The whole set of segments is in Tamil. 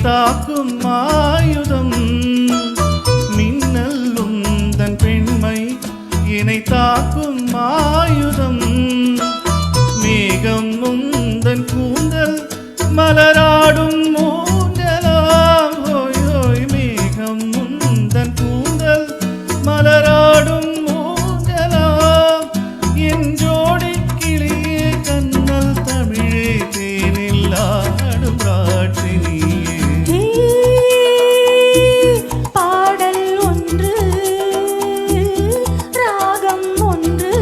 தாக்கும் ஆயுதம் மின்னல் உந்தன் பெண்மை என்னை தாக்கும் ஆயுதம் மேகம் உந்தன் கூந்தல் மலராடும் மூஞ்சலாம் ஹோய் ஹோய் மேகம் உந்தன் கூந்தல் மலராடும் மூஞ்சலாம் என் ஜோடி கிளியே கண்ணல் தமிழே தேனில் ஆடும் ராட்சினியே பாடல் ஒன்று ராகம் ஒன்று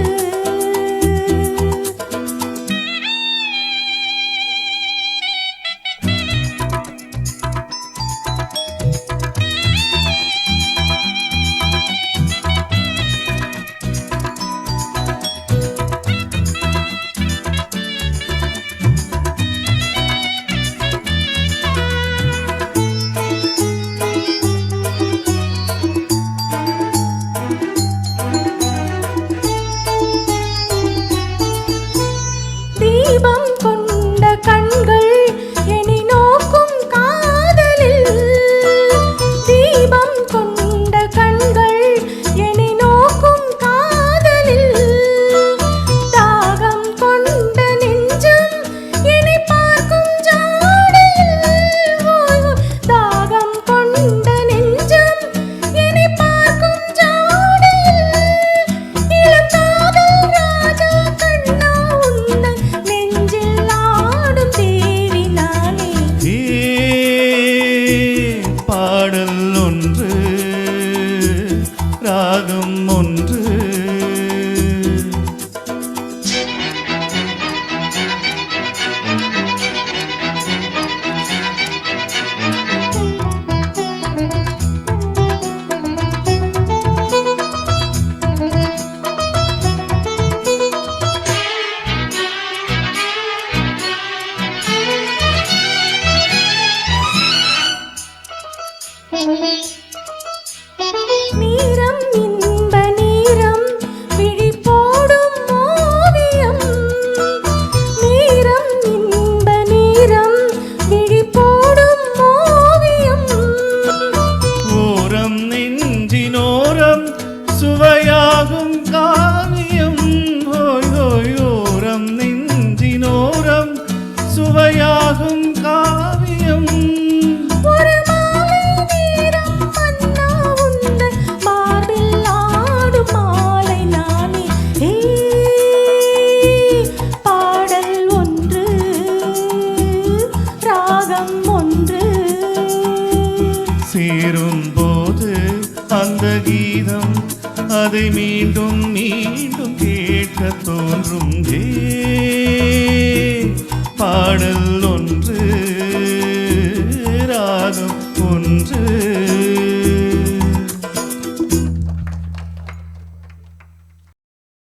தீபம் கொண்ட கண்கள் என்னை நோக்கும் காதலில் தீபம் கொண்ட கண்கள் என்னை நோக்கும் காதலில் தாகம் கொண்ட நெஞ்சம் என்னை பார்க்கும் ஜாடையில் தாகம் கொண்ட நெஞ்சம் என்னை பார்க்கும் ஜாடையில் இளம் காதல் ராஜா கண்ணா உந்தன் நெஞ்சில் ஆடும் தேவி நானே பாடல் ஒன்று ராகம் ஒன்று நீரம் இன்ப நீரம் விழி போடும் ஓவியம் நீரம் இன்ப நீரம் விழி போடும் ஓவியம் ஓரம் நெஞ்சினோரம் சுவையாகும் காவியம் ஹோய் ஹோய் ஓரம் நெஞ்சினோரம் சுவையாகும் காவியம் ஒரு மாலை நேரம் மன்னா உந்தன் மார்பில் ஆடும் மாலை நானே பாடல் ஒன்று ராகம் ஒன்று சேரும் போது அந்த கீதம் அதை மீண்டும் மீண்டும் கேட்க தோன்றும் பாடல் ஒன்று ராகம் ஒன்று